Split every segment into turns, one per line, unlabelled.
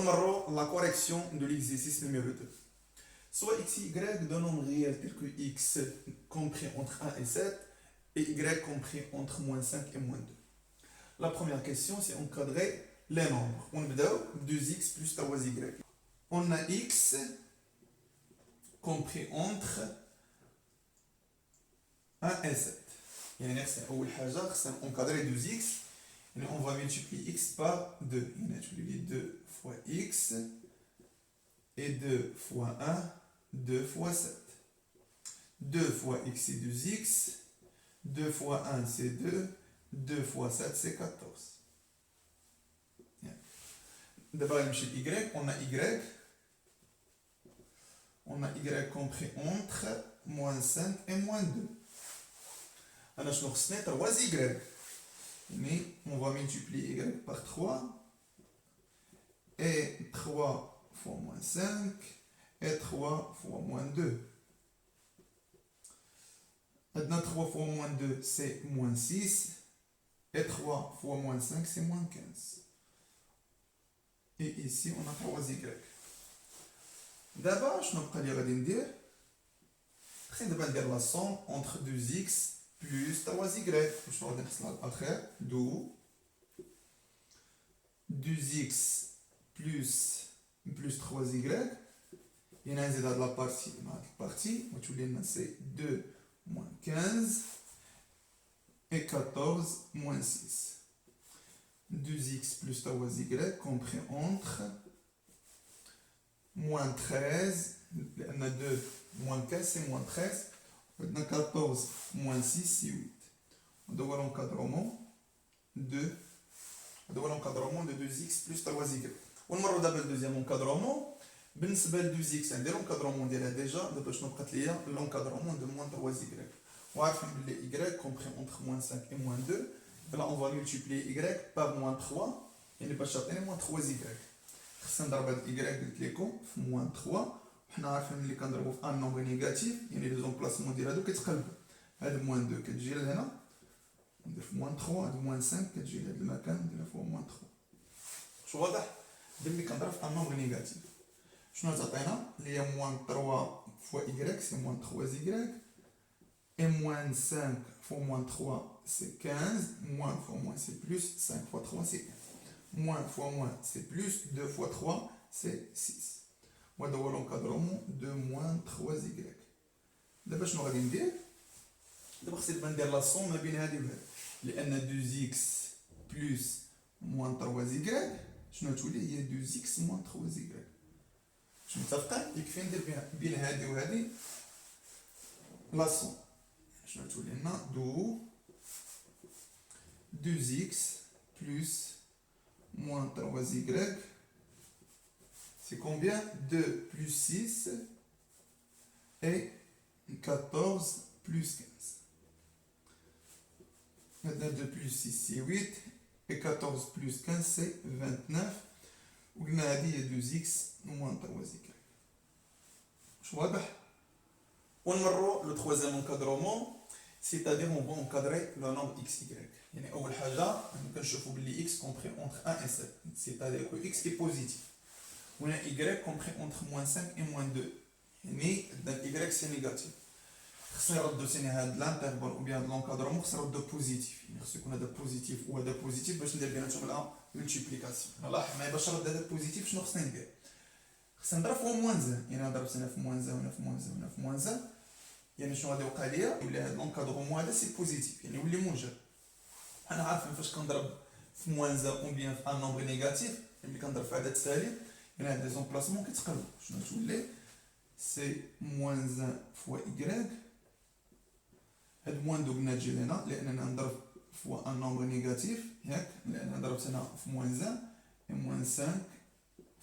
La correction de l'exercice numéro 2. Soit x et y d'un nombre réel tel que x compris entre 1 et 7 et y compris entre moins 5 et moins 2. La première question, c'est encadrer les nombres. On va 2x plus 3y. On a x compris entre 1 et 7. On encadrer 2x. Et on va multiplier x par 2. On a 2 fois x et 2 fois 1, 2 fois 7. 2 fois x c'est 2x, 2 fois 1 c'est 2, 2 fois 7 c'est 14. D'abord, y, on a y compris entre moins 5 et moins 2. Alors, je vais 3y. Mais on va multiplier y par 3. Et 3 fois moins 5. Et 3 fois moins 2. Maintenant, 3 fois moins 2, c'est moins 6. Et 3 fois moins 5, c'est moins 15. Et ici, on a 3y. D'abord, je vais dire la somme entre 2x plus 3y. Je vais dire après. 2x plus 3y. Il y a la partie. C'est 2 moins 15 et 14 moins 6. 2x plus 3y compris entre moins 13. On a 2 moins 15 c'est moins 13. Maintenant 14 moins 6 c'est 8. On doit voir l'encadrement de 2x plus 3y. On va regarder le deuxième encadrement. بالنسبه ل 2x ندير l'encadrement ديالها ديجا دابا شنو بقات ليا l'encadrement de moins 3y. وعارفين بلي y compris entre moins 5 et moins 2. Là on va multiplier y par moins 3 يعني باش تعطيني moins 3y. خصنا نضرب هاد y قلت لكم في moins 3. وحنا عارفين ملي كنضربو في ان نومبر نيجاتيف يعني لي زومبلاسمون ديال هادو كيتقلبوا. هاد moins 2 كتجي لهنا ندير في moins 3. هاد moins 5 كتجي لهاد المكان نديرها في moins 3. شو واضح بلي كنضرب في ان نومبر نيجاتيف. شنو تعطينا اللي هي moins 3 fois y c'est moins 3y. Et moins 5 fois moins 3 c'est 15. Moins fois moins c'est plus. 5 fois 3 c'est 15. Moins fois moins c'est plus. 2 fois 3 c'est 6. On va devoir l'encadrement de moins 3y. D'abord شنو غادي ندير دابا خصني ندير لا somme ما بين هذه وهذه لان 2x plus moins 3y شنو تولي هي 2x moins 3y. شنو متفقين يكفي ندير بين هذه وهذه لا somme. شنو تولي لنا 2x plus moins 3y. C'est combien 2 plus 6 et 14 plus 15. Maintenant 2 plus 6 c'est 8 et 14 plus 15 c'est 29. وقلنا هذه هي 2x moins 3y. شو واضح؟ ونمروا لو troisième encadrement. C'est-à-dire on va encadrer le nombre x, y. يعني أول حاجة كنشوفوا باللي x compris entre 1 et 7. C'est-à-dire que x est positif. On a y compris entre moins 5 et moins 2. يعني y c'est négatif. خصنا نردو ثاني هاد الانترفال ou bien l'encadrement خصنا نردو بوزيتيف. يعني خصو يكون هذا بوزيتيف وهذا بوزيتيف باش ندير بيناتهم لا ملتيبليكاسيون. لاحظ معايا باش نرد هذا بوزيتيف شنو خصني ندير؟ خصنا نضرب في موان 1. يعني ضربت هنا في موان 1 وهنا في موان 1 وهنا في موان 1. يعني شنو غادي يوقع ليا؟ يولي هذا لونكادرومون هذا سي بوزيتيف يعني يولي موجب. حنا عارفين فاش كنضرب في موان 1 او بيان في ان نومبر نيجاتيف ملي كنضرب في عدد سالب يعني هاد لي زومبلاسمون كيتقلبوا. شنو تولي؟ سي موان 1 فوا y. هاد موان 2 قلنا تجي لهنا لاننا نضرب فوا ان نومبر نيجاتيف ياك لان ضربت هنا في موان 1 et موان 5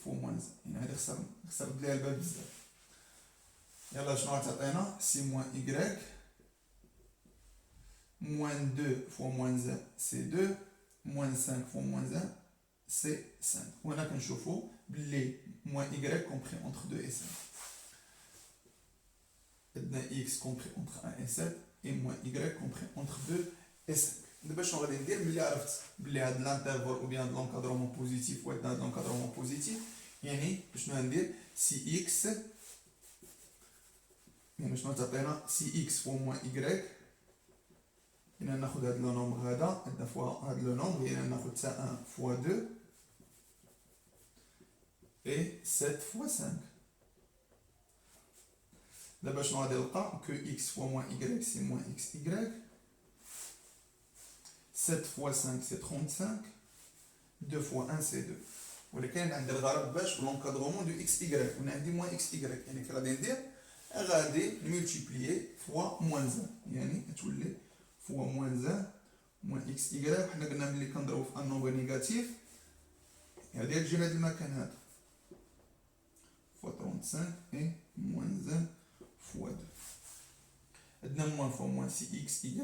فوا موان 1 يعني هادي خسر رد ليها الباب بزاف. يلا شنو غتعطينا سي موان y. Moins 2 fois moins 1 c'est 2. Moins 5 fois moins 1 c'est 5. On a qu'un chauffe-eau. Les moins y compris entre 2 et 5. Maintenant x compris entre 1 et 7. Et moins y compris entre 2 et 5. D'abord, je vais vous dire que l'intervalle ou bien l'encadrement positif ou l'encadrement positif, يعني شنو غندير سي اكس، يعني شنو تعطينا سي اكس فوا موان إيكغيك، يعني ناخد هاد لو نومبر هذا عندنا فوا هاد لو نومبر، يعني ناخد سا 1 فوا 2 et 7 fois 5. D'abord, je vais dire que x fois moins y, c'est moins xy. 7 fois 5, c'est 35. 2 fois 1, c'est 2. ولكن عند الغرض باش l'encadrement de xy. On a dit moins xy. يعني كي غادي ندير غادي نمولتيبليي فوا موان 1. يعني تولي فوا موان 1 موان xy. وحنا قلنا ملي كنضربو في ان نومبر نيجاتيف هادي تجي لهاد المكان هذا. fois 35 et moins 1 fois 2. عندنا moins fois moins c'est xy.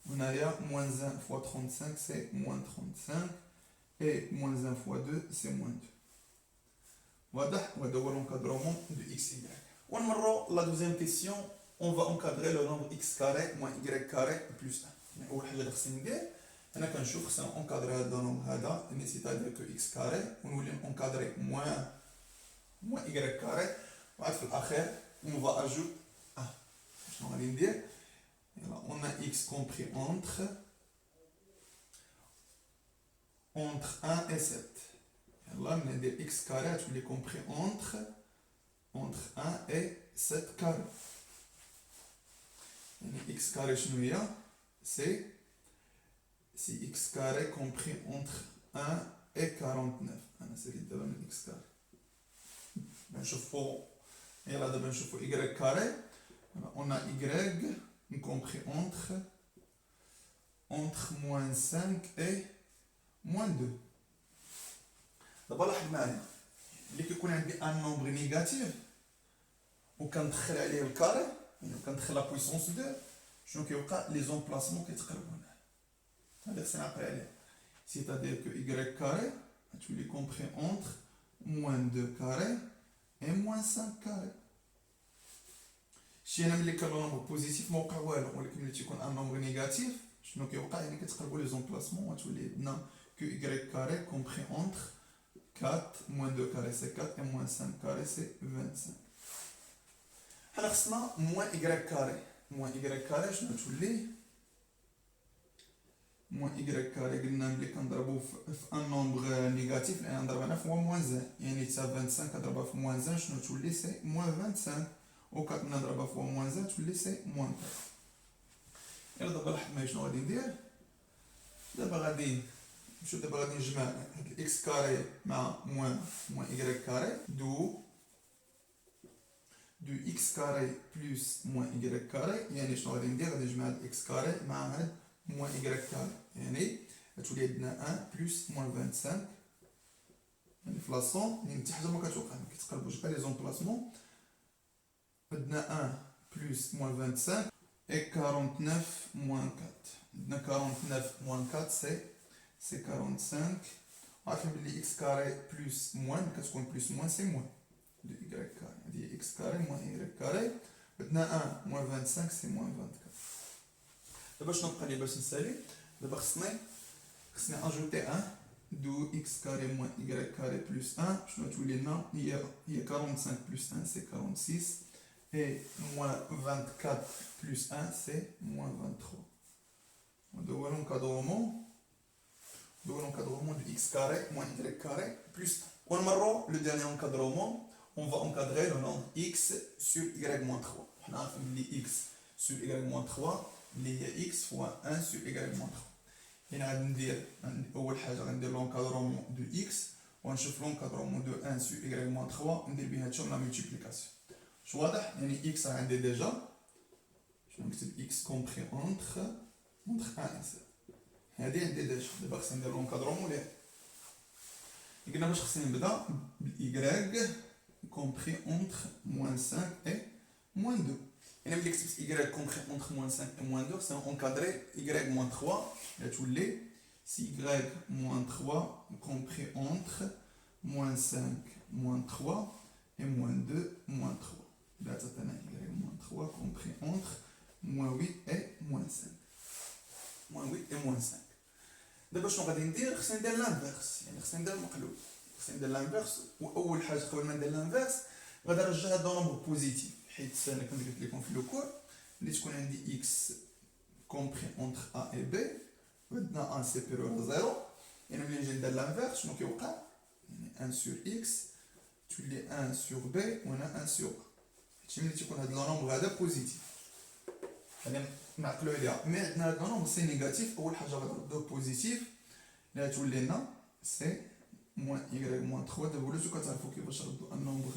On a moins 1 fois 35 c'est moins 35 et moins 1 fois 2 c'est moins 2. واضح؟ وهذا هو l'encadrement de xy. ونمروا la deuxième question, on va encadrer le nombre x carré moins y carré plus 1. يعني أول حاجة اللي خصني ندير أنا كنشوف خصنا اونكادري هذا لو نومبر هذا يعني سيتادير كو اكس كاري ونولي اونكادري موان y carré وعاد في الاخير on va ajoute شنو غادي ندير on a x compris entre 1 et 7 يلا ملي ندير x carré تولي compris entre 1 et 7 carré يعني x carré شنو هي c'est x carré compris entre 1 et 49 انا ساليت دابا من x carré نشوفو يلا دابا نشوفو y carré on a y compris entre moins 5 et moins 2 دابا لاحظ معايا اللي كيكون عندي ان نومبر نيجاتيف وكندخل عليه الكاري يعني كندخل لا بويسونس 2 شنو كيوقع لي زومبلاسمون كيتقلبوا هنا هذا خصني نعقل عليه سيتادير كو y carré تولي compris entre moins 2 carré et moins 5 carré شي انا ملي كان لو نومبر بوزيتيف ما وقع والو ولكن ملي تيكون ان نومبر نيجاتيف شنو كيوقع يعني كتقلبوا لي زومبلاسمون وتولي عندنا كو y carré compris entre 4 moins 2 carré c'est 4 et moins 5 carré c'est 25 حنا خصنا moins y carré moins y carré شنو تولي moins y carré قلنا ملي كنضربو في ان نومبر نيجاتيف لان نضرب هنا في moins 1 يعني حتى 25 كضربها في moins 1 شنو تولي سي moins 25 و 4 نضربها في moins 1 تولي سي moins 4 يلا دابا لاحظ معايا شنو غادي ندير دابا غادي نمشيو دابا غادي نجمع هاد الاكس كاري مع موان y كاري دو اكس كاري بلس موان y كاري يعني شنو غادي ندير غادي نجمع هاد اكس كاري مع هاد موان y كاري يعني غتولي عندنا 1 بلس موان 25 يعني في لاصون يعني حتى حاجه ما كتوقع ما كيتقلبوش غير لي زومبلاسمون عندنا 1 بلس موان 25 et 49 moins 4 عندنا 49 moins 4 c'est 45 عارفين بلي x carré plus moins كتكون plus moins c'est moins de y carré هادي x carré moins y carré عندنا 1 moins 25 c'est moins 24 دابا شنو بقى لي باش نسالي دابا خصني اجوتي 1 دو x carré moins y carré plus 1 شنو تولي لنا هي 45 plus 1 c'est 46 et moins 24 plus 1 c'est moins 23 donc l'encadrement de x carré moins y carré plus 1 ونمروا le dernier encadrement on va encadrer le nombre x sur y moins 3 حنا عارفين بلي x sur y moins 3 اللي هي x fois 1 sur y moins 3 هنا غادي ندير اول حاجه غندير l'encadrement de x ونشوف l'encadrement de 1 sur y moins 3 وندير بيناتهم لا multiplication واش واضح يعني x راه عندي ديجا شنو نكتب x compris entre 1 et 7 هادي عندي ديجا دابا خصني ندير لونكادرومون ليها قلنا باش خصني نبدا y compris entre moins 5 et moins 2 يعني ملي كتبت y compris entre moins 5 et moins 2 خصنا encadrer y moins 3 اللي تولي si y moins 3 compris entre moins 5 moins 3 et moins 2 moins 3 là تعطينا y moins 3 compris entre moins 8 et moins 5 moins 8 et moins 5 دابا شنو غادي ندير خصني ندير لانفيرس يعني خصني ندير المقلوب خصني ندير لانفيرس. واول حاجه قبل ما ندير لانفيرس غادي نرجع هاد نومبر بوزيتيف، حيت انا كنت قلت لكم في لو كور ملي تكون عندي اكس كومبري اونتر ا اي بي وعندنا ان سيبيريور ا زيرو، يعني ملي نجي ندير لانفيرس شنو كيوقع؟ يعني 1 سور اكس تولي 1 سور بي وهنا 1 سور ا، هادشي ملي تيكون هاد لو نومبر هذا بوزيتيف يعني نعقلو عليها. مي عندنا هاد لو نومبر سي نيجاتيف، اول حاجه غنردو بوزيتيف اللي غتولي لنا سي موان y موان 3. دابا وليتو كتعرفو كيفاش نردو ان نومبر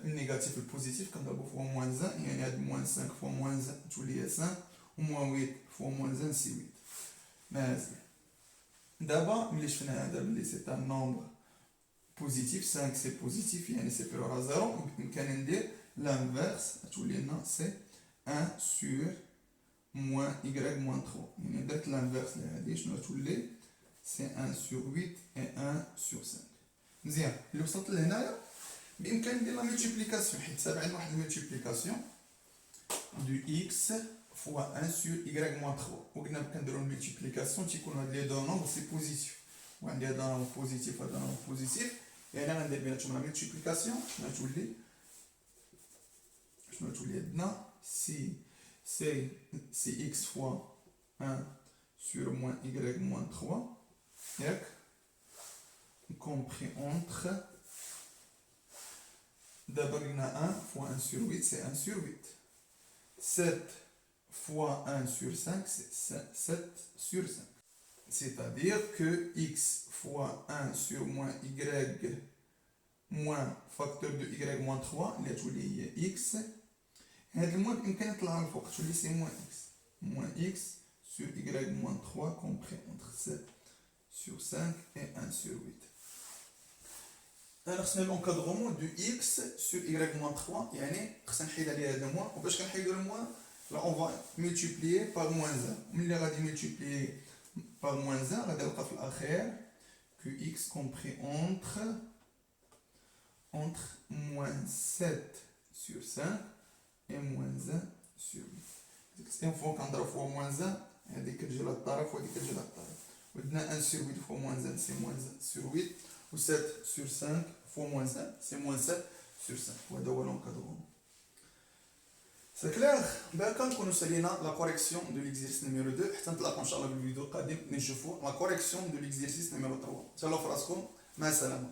من نيجاتيف لبوزيتيف، كنضربو فوا موان زان، يعني هاد موان 5 فوا موان زان تولي هي 5 وموان 8 فوا موان زان سي 8. مزيان. دابا ملي شفنا هذا بلي سي ان نومبر بوزيتيف، 5 سي بوزيتيف يعني سيبيريور ا زيرو، بإمكاني ندير لانفيرس تولي لنا سي 1 سور موان y موان 3، يعني درت لانفيرس لهادي شنو تولي سي 1 سور 8 et 1 سور 5. مزيان. اللي وصلت لهنايا بإمكاني ندير لا ملتيبليكاسيون، حيت سابع عندنا واحد الملتيبليكاسيون دو x فوا 1 سور y موان 3، وقلنا كنديرو الملتيبليكاسيون تيكون هاد لي دو نومبر سي بوزيتيف، وعندي هذا نومبر بوزيتيف وهذا نومبر بوزيتيف، يعني غندير بيناتهم لا ملتيبليكاسيون شنو تولي عندنا سي x فوا 1 sur moins y moins 3 ياك compris entre d'abord il y a 1 fois 1 sur 8 c'est 1 sur 8, 7 fois 1 sur 5 c'est 7 sur 5, c'est-à-dire que x fois 1 sur moins y moins facteur de y moins 3 اللي تولي هي x، هاد الموان بإمكاني نطلع الفوق تولي سي moins x sur y moins 3 compris entre 7 sur 5 et 1 sur 8. Alors c'est l'encadrement de x sur y moins 3، يعني خصنا نحيد عليه هذا الموان، وباش كنحيدو الموان là on va multiplier par moins 1، ملي غادي multiplier par moins 1 غادي نلقى في الأخير que x compris entre moins 7 sur 5 et moins 1 sur 8. une fois كنضرب فوا moins 1 هذيك كتجي لهاد الطرف وهذيك كتجي لهاد الطرف، ودنا 1 sur 8 fois moins 1 c'est moins 1 sur 8 و 7 sur 5 fois moins 1 c'est moins 7 sur 5، وهذا هو l'encadrement. سي كلير. باكا نكونو سالينا لا كوريكسيون دو ليكزيرسيس نيميرو 2، حتى نتلاقاو ان شاء الله في الفيديو القادم نشوفو لا كوريكسيون دو ليكزيرسيس نيميرو 3. تهلاو فراسكم، مع السلامه.